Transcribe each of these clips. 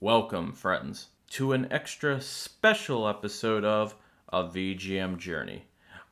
Welcome, friends, to an extra special episode of A VGM Journey.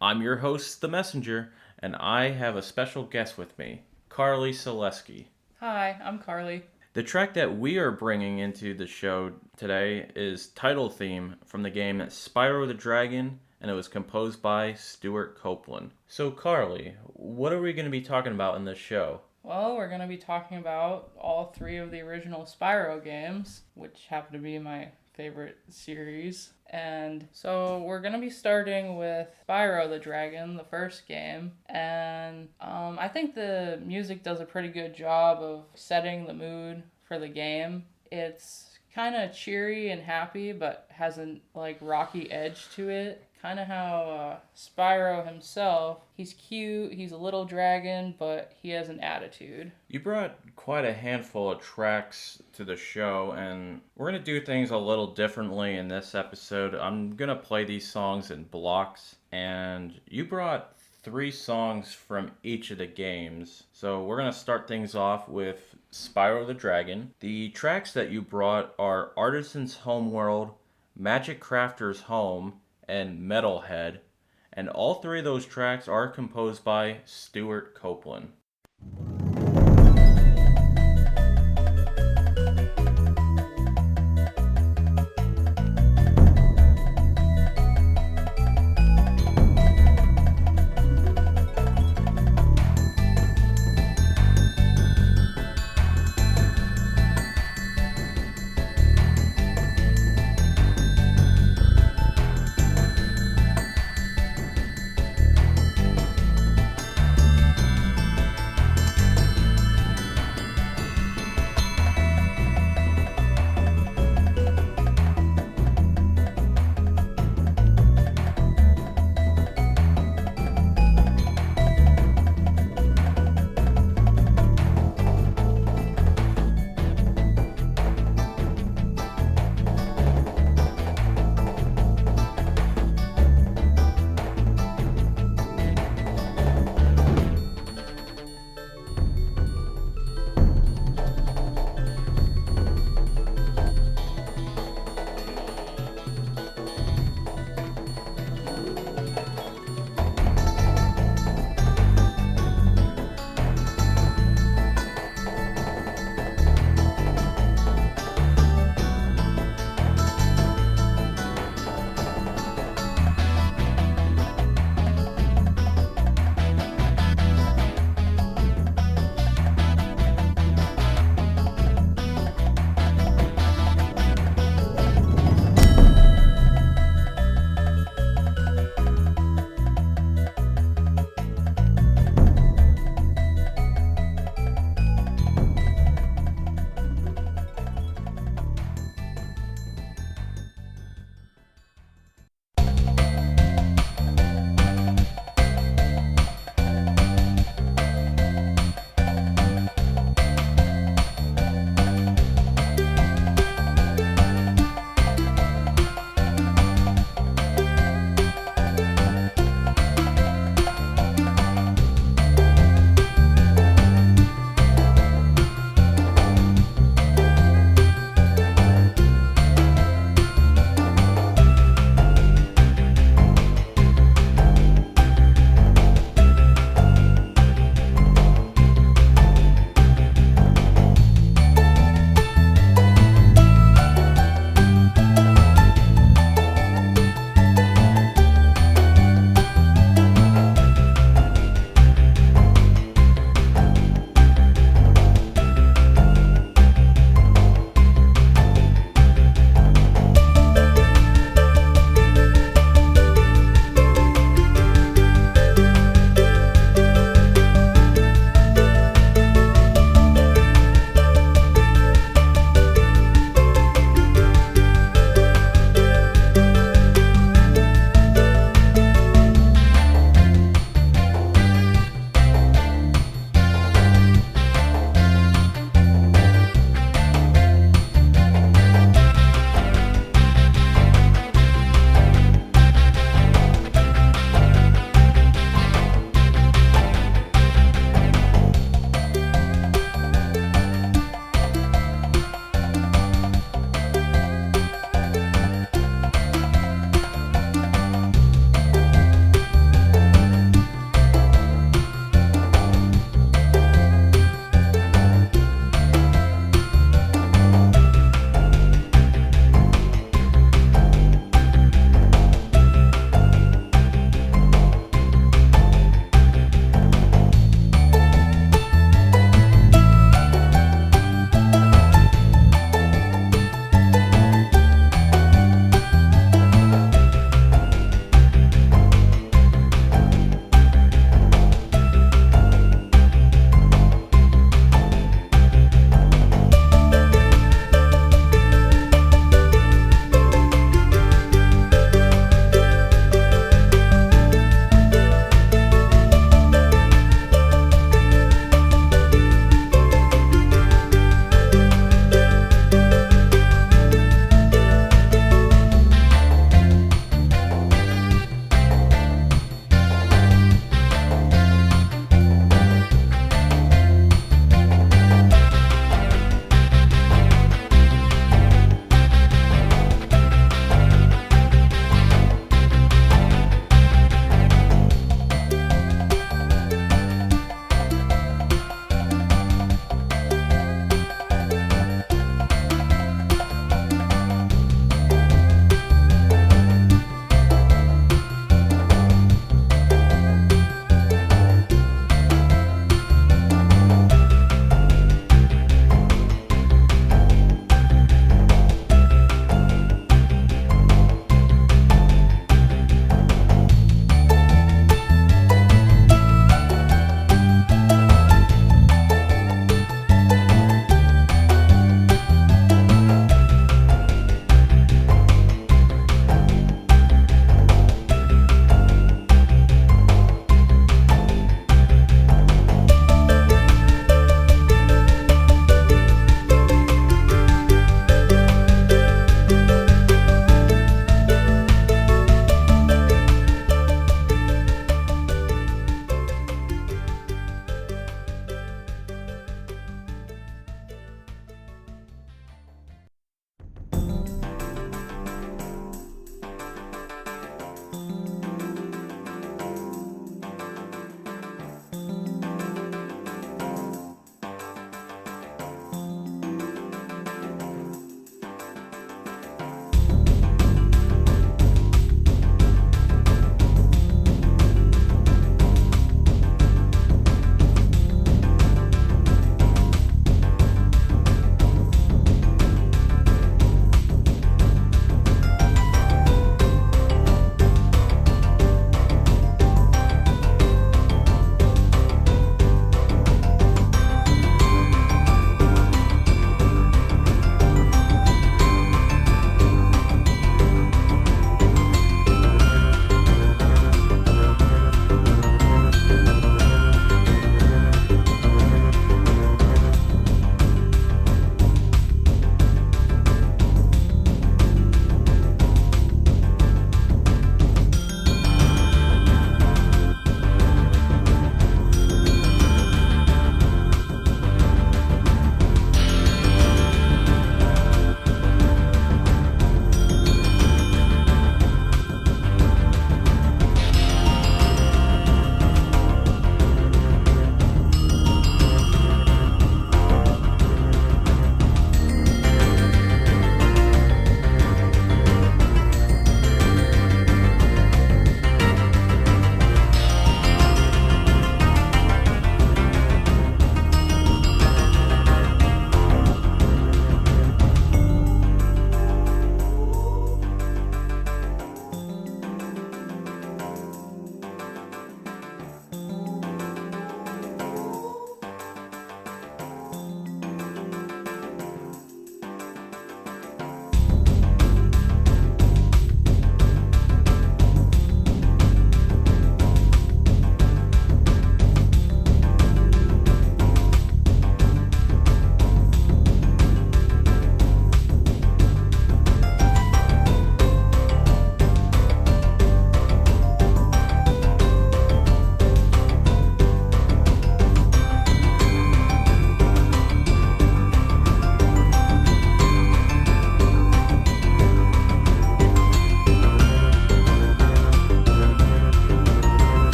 I'm your host, The Messenger, and I have a special guest with me, Carly Celeski. Hi, I'm Carly. The track that we are bringing into the show today is Title Theme from the game Spyro the Dragon, and it was composed by Stewart Copeland. So, Carly, what are we going to be talking about in this show? Well, we're going to be talking about all three of the original Spyro games, which happen to be my favorite series. And so we're going to be starting with Spyro the Dragon, the first game. And I think the music does a pretty good job of setting the mood for the game. It's kind of cheery and happy, but has a rocky edge to it. Kind of how Spyro himself, he's cute, he's a little dragon, but he has an attitude. You brought quite a handful of tracks to the show, and we're going to do things a little differently in this episode. I'm going to play these songs in blocks, and you brought 3 songs from each of the games. So we're going to start things off with Spyro the Dragon. The tracks that you brought are Artisans' Homeworld, Magic Crafter's Home, and Metalhead, and all 3 of those tracks are composed by Stewart Copeland.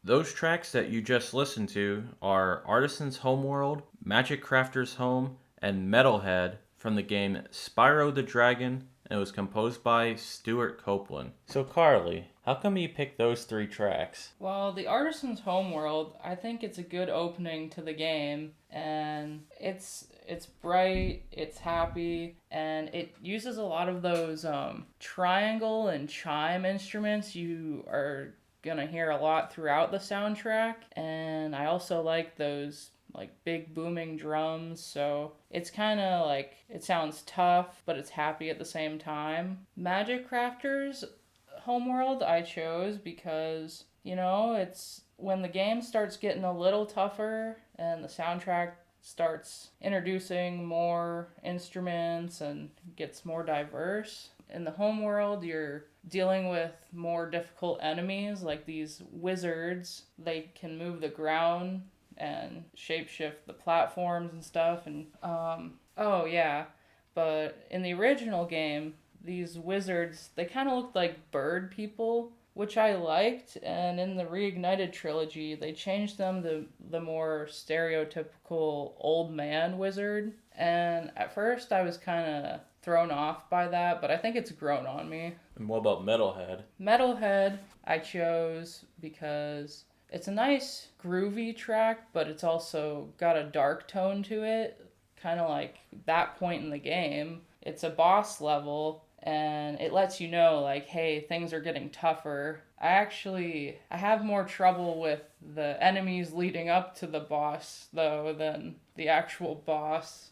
Those tracks that you just listened to are Artisans' Homeworld, Magic Crafter's Home, and Metalhead from the game Spyro the Dragon, and it was composed by Stewart Copeland. So Carly, how come you picked those 3 tracks? Well, the Artisan's Homeworld, I think it's a good opening to the game, and it's bright, it's happy, and it uses a lot of those triangle and chime instruments you are gonna hear a lot throughout the soundtrack, and I also like those like big booming drums, so it's kind of like, it sounds tough, but it's happy at the same time. Magic Crafter's Homeworld I chose because, it's when the game starts getting a little tougher and the soundtrack starts introducing more instruments and gets more diverse. In the Homeworld, you're dealing with more difficult enemies, like these wizards. They can move the ground and shapeshift the platforms and stuff. And but in the original game, these wizards, they kind of looked like bird people, which I liked. And in the Reignited Trilogy, they changed them to the more stereotypical old man wizard. And at first I was kind of thrown off by that, but I think it's grown on me. And what about Metalhead? Metalhead I chose because it's a nice groovy track, but it's also got a dark tone to it, kind of like that point in the game. It's a boss level, and it lets you know, like, hey, things are getting tougher. I have more trouble with the enemies leading up to the boss, though, than the actual boss.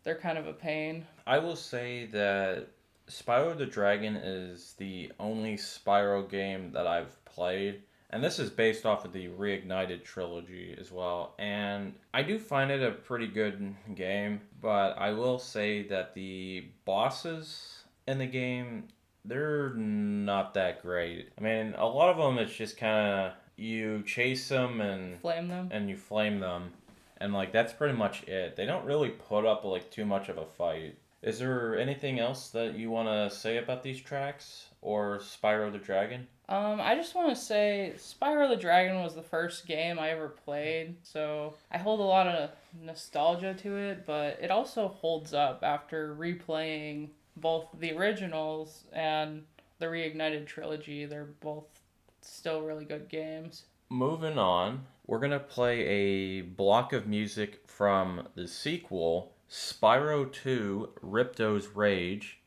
They're kind of a pain. I will say that Spyro the Dragon is the only Spyro game that I've played. And this is based off of the Reignited Trilogy as well. And I do find it a pretty good game, but I will say that the bosses in the game, they're not that great. I mean, a lot of them, it's just kind of, you chase them and flame them. And you flame them. And like, that's pretty much it. They don't really put up like too much of a fight. Is there anything else that you want to say about these tracks or Spyro the Dragon? I just want to say Spyro the Dragon was the first game I ever played, so I hold a lot of nostalgia to it, but it also holds up after replaying both the originals and the Reignited Trilogy. They're both still really good games. Moving on, we're going to play a block of music from the sequel, Spyro 2 Riptos Rage.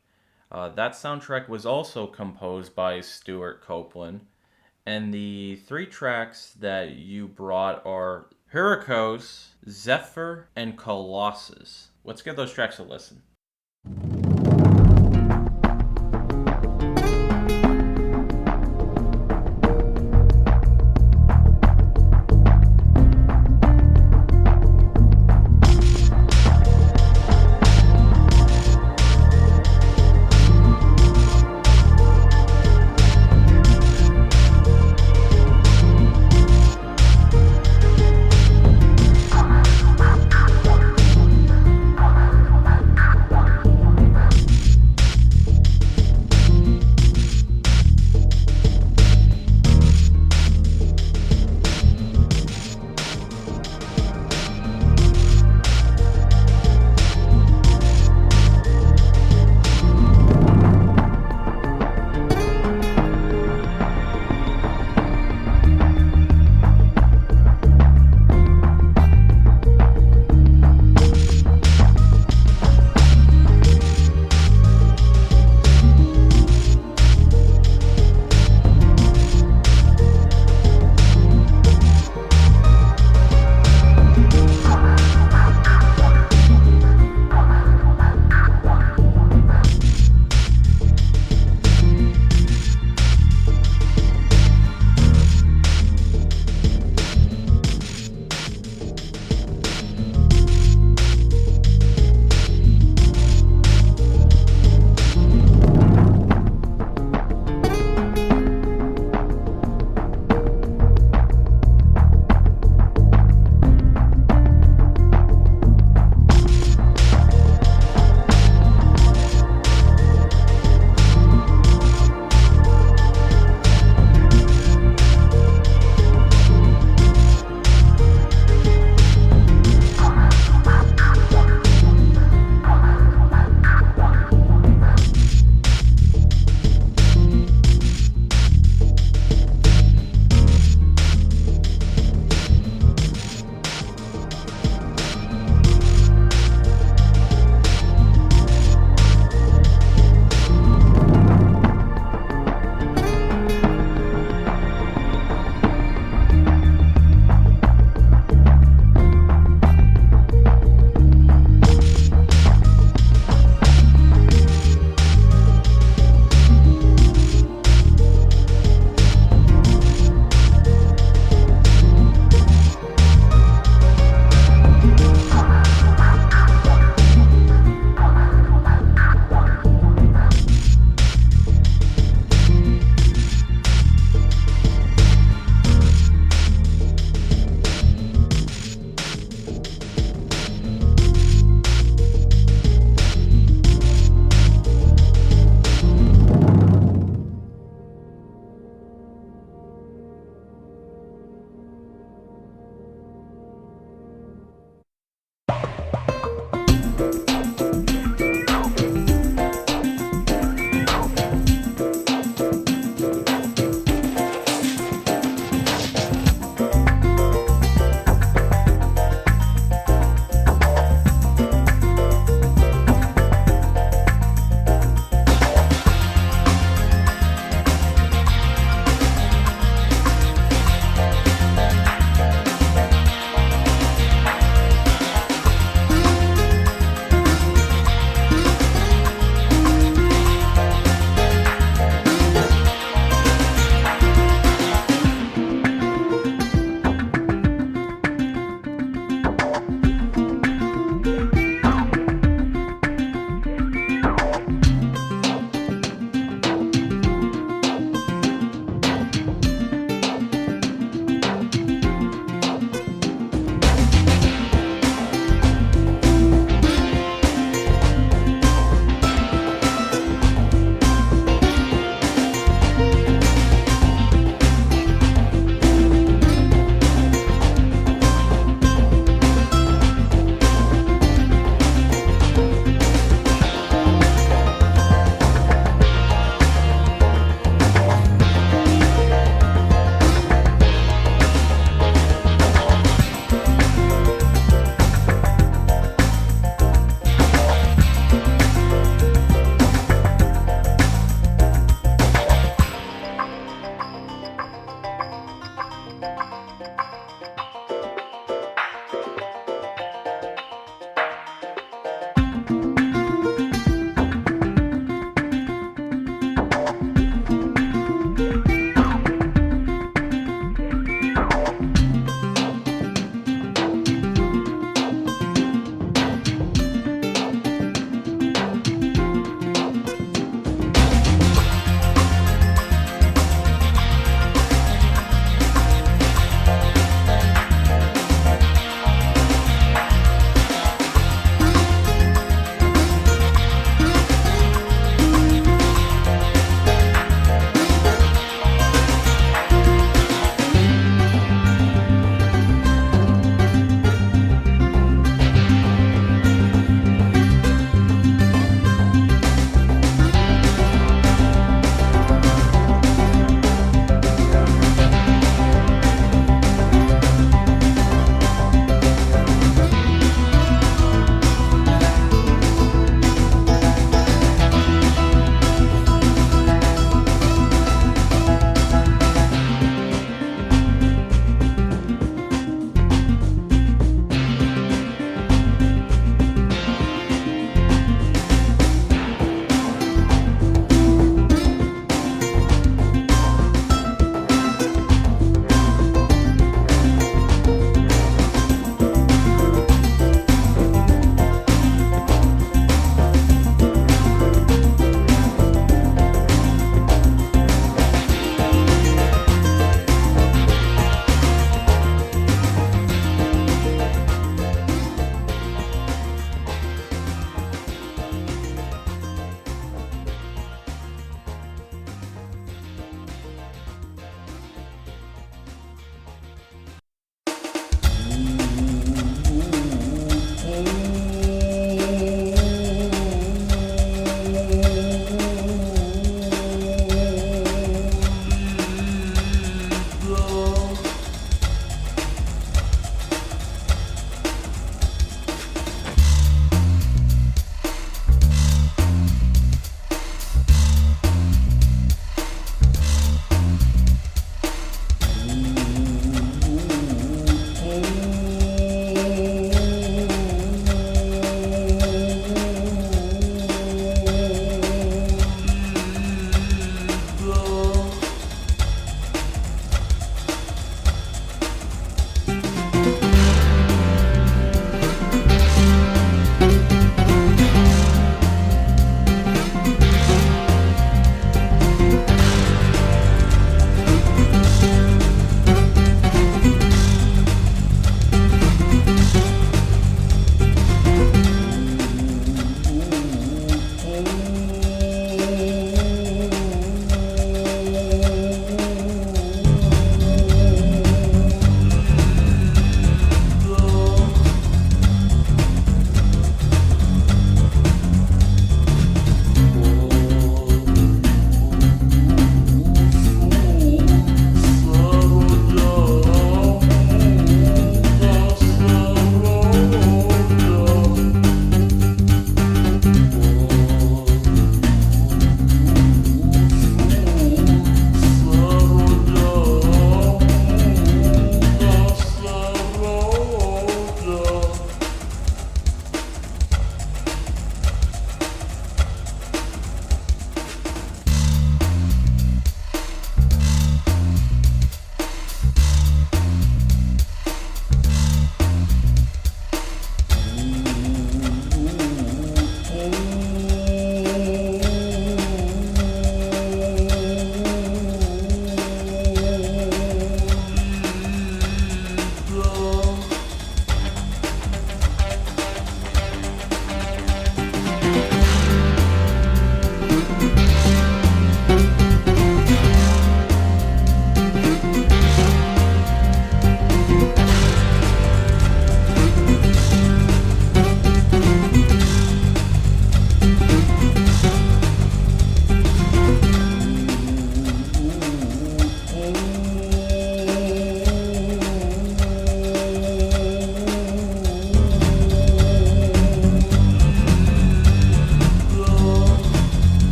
That soundtrack was also composed by Stewart Copeland. And the 3 tracks that you brought are Hurricos, Zephyr, and Colossus. Let's give those tracks a listen.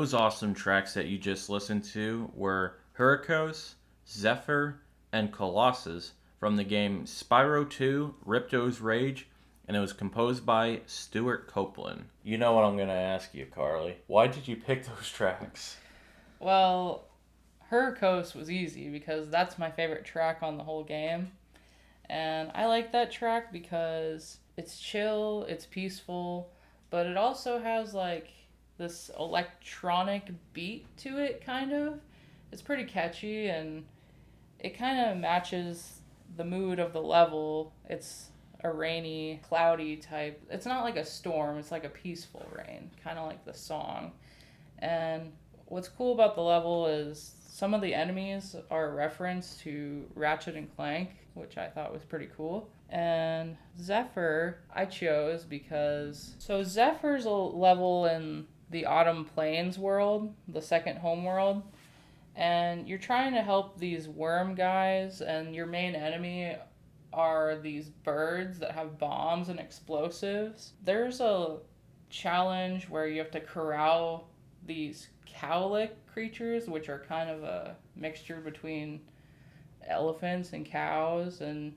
those awesome tracks that you just listened to were Hurricos, Zephyr, and Colossus from the game Spyro 2, Riptos Rage, and it was composed by Stewart Copeland. You know what I'm going to ask you, Carly. Why did you pick those tracks? Well, Hurricos was easy because that's my favorite track on the whole game. And I like that track because it's chill, it's peaceful, but it also has like this electronic beat to it, kind of. It's pretty catchy and it kind of matches the mood of the level. It's a rainy, cloudy type. It's not like a storm, it's like a peaceful rain, kind of like the song. And what's cool about the level is some of the enemies are a reference to Ratchet and Clank, which I thought was pretty cool. And Zephyr I chose because Zephyr's a level in the Autumn Plains world, the second Homeworld, and you're trying to help these worm guys, and your main enemy are these birds that have bombs and explosives. There's a challenge where you have to corral these cowlick creatures, which are kind of a mixture between elephants and cows, and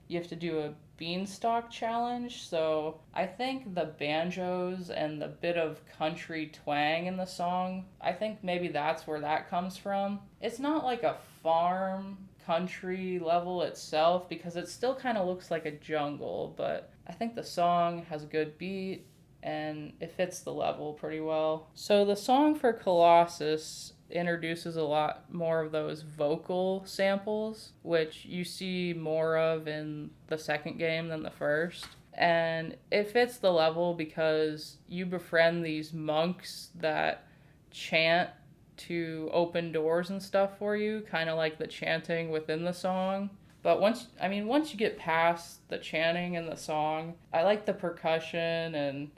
you have to do a beanstalk challenge. So I think the banjos and the bit of country twang in the song, I think maybe that's where that comes from. It's not like a farm country level itself because it still kind of looks like a jungle, but I think the song has a good beat and it fits the level pretty well. So the song for Colossus introduces a lot more of those vocal samples, which you see more of in the second game than the first. And it fits the level because you befriend these monks that chant to open doors and stuff for you, kind of like the chanting within the song. But once you get past the chanting in the song, I like the percussion and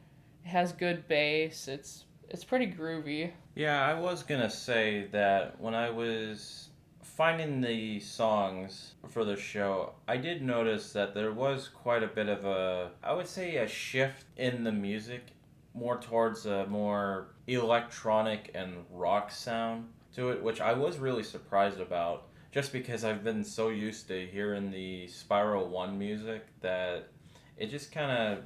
it has good bass. It's pretty groovy. Yeah, I was gonna say that when I was finding the songs for the show, I did notice that there was quite a bit of a shift in the music, more towards a more electronic and rock sound to it, which I was really surprised about, just because I've been so used to hearing the Spyro 1 music that it just kind of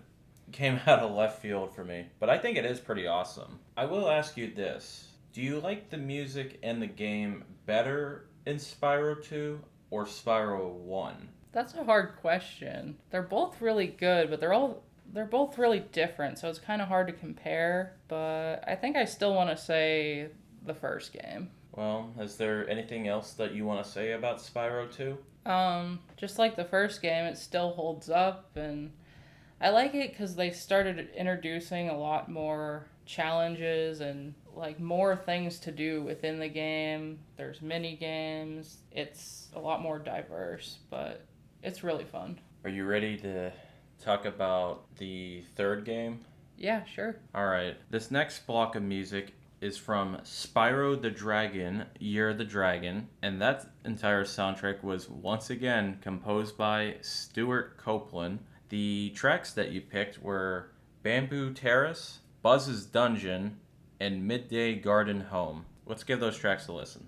came out of left field for me. But I think it is pretty awesome. I will ask you this. Do you like the music and the game better in Spyro 2 or Spyro 1? That's a hard question. They're both really good, but they're both really different, so it's kind of hard to compare. But I think I still want to say the first game. Well, is there anything else that you want to say about Spyro 2? Just like the first game, it still holds up, and I like it because they started introducing a lot more challenges and like more things to do within the game. There's mini games. It's a lot more diverse, but it's really fun. Are you ready to talk about the third game? Yeah, sure. All right. This next block of music is from Spyro the Dragon, Year the Dragon, and that entire soundtrack was once again composed by Stewart Copeland. The tracks that you picked were Bamboo Terrace, Buzz's Dungeon, and Midday Garden Home. Let's give those tracks a listen.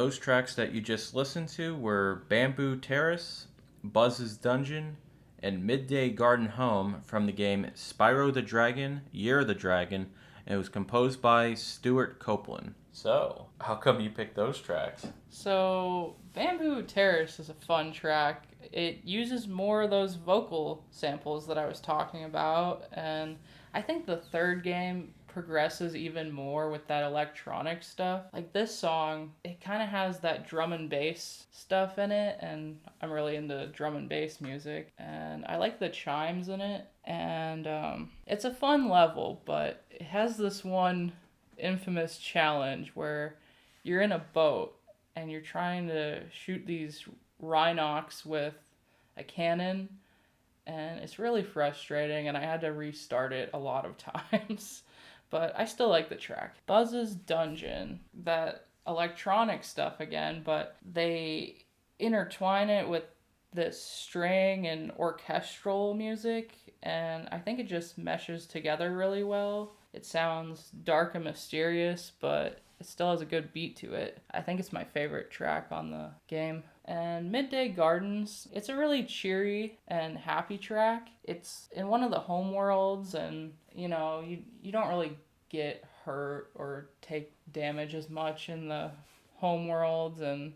Those tracks that you just listened to were Bamboo Terrace, Buzz's Dungeon, and Midday Garden Home from the game Spyro the Dragon, Year of the Dragon, and it was composed by Stewart Copeland. So, how come you picked those tracks? So, Bamboo Terrace is a fun track. It uses more of those vocal samples that I was talking about, and I think the third game progresses even more with that electronic stuff. Like this song, it kind of has that drum and bass stuff in it, and I'm really into drum and bass music, and I like the chimes in it, and it's a fun level, but it has this one infamous challenge where you're in a boat and you're trying to shoot these rhinocs with a cannon, and it's really frustrating, and I had to restart it a lot of times. But I still like the track. Buzz's Dungeon, that electronic stuff again, but they intertwine it with this string and orchestral music, and I think it just meshes together really well. It sounds dark and mysterious, but it still has a good beat to it. I think it's my favorite track on the game. And Midday Gardens, it's a really cheery and happy track. It's in one of the homeworlds, and you don't really get hurt or take damage as much in the homeworlds, and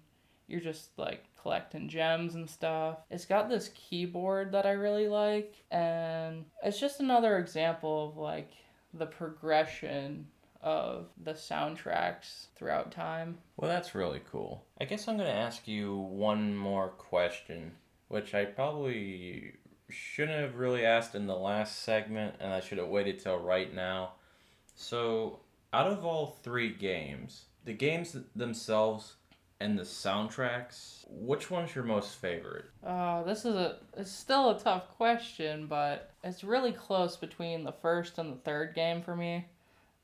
you're just like collecting gems and stuff. It's got this keyboard that I really like, and it's just another example of like the progression of the soundtracks throughout time. Well, that's really cool. I guess I'm going to ask you one more question, which I probably shouldn't have really asked in the last segment, and I should have waited till right now. So, out of all three games, the games themselves and the soundtracks, which one's your most favorite? It's still a tough question, but it's really close between the first and the third game for me.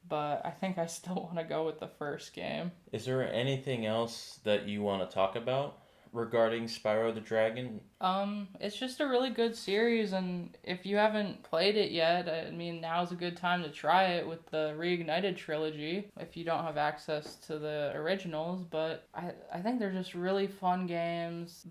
But I think I still want to go with the first game. Is there anything else that you want to talk about regarding Spyro the Dragon? It's just a really good series, and if you haven't played it yet, I mean, now's a good time to try it with the Reignited Trilogy, if you don't have access to the originals, but I think they're just really fun games.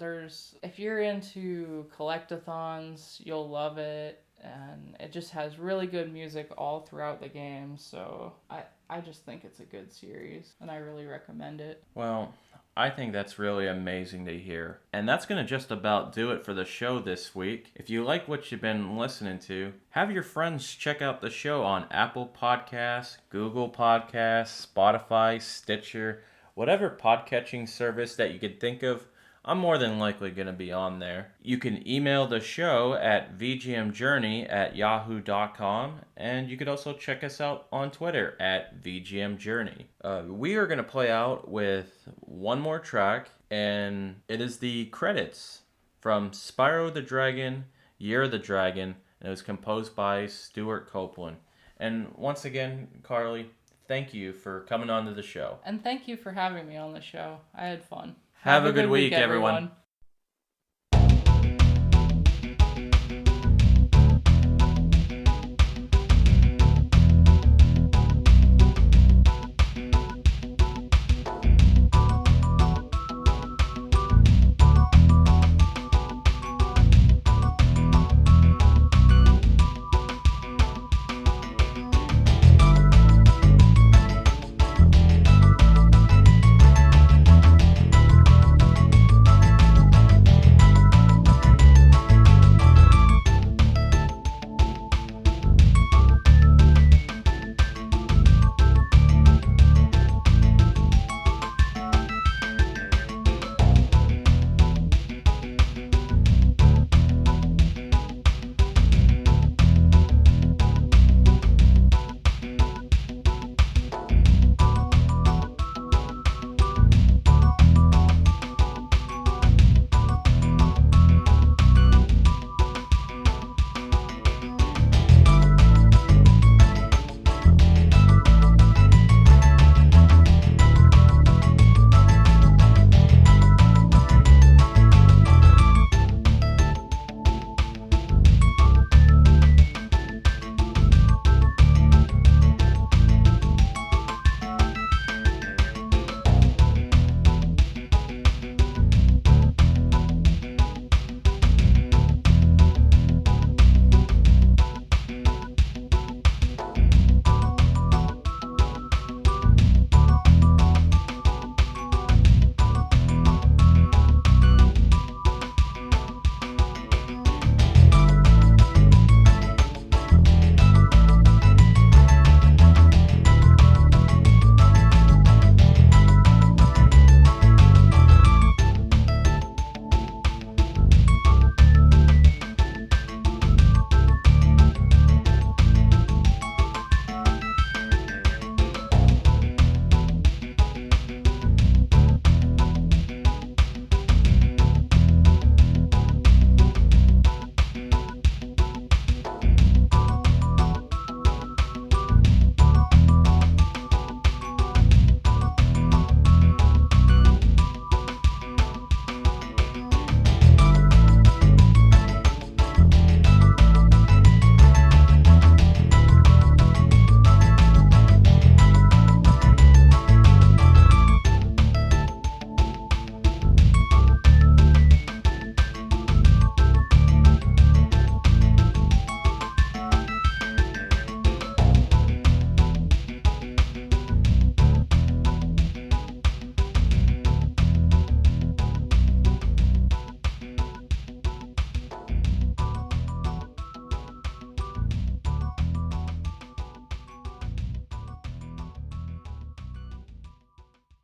If you're into collectathons, you'll love it. And it just has really good music all throughout the game, so I just think it's a good series, and I really recommend it. Well, I think that's really amazing to hear. And that's going to just about do it for the show this week. If you like what you've been listening to, have your friends check out the show on Apple Podcasts, Google Podcasts, Spotify, Stitcher, whatever podcatching service that you could think of. I'm more than likely going to be on there. You can email the show at vgmjourney@yahoo.com, and you could also check us out on Twitter at vgmjourney. We are going to play out with one more track, and it is the credits from Spyro the Dragon, Year of the Dragon, and it was composed by Stewart Copeland. And once again, Carly, thank you for coming on to the show. And thank you for having me on the show. I had fun. Have a good week, everyone.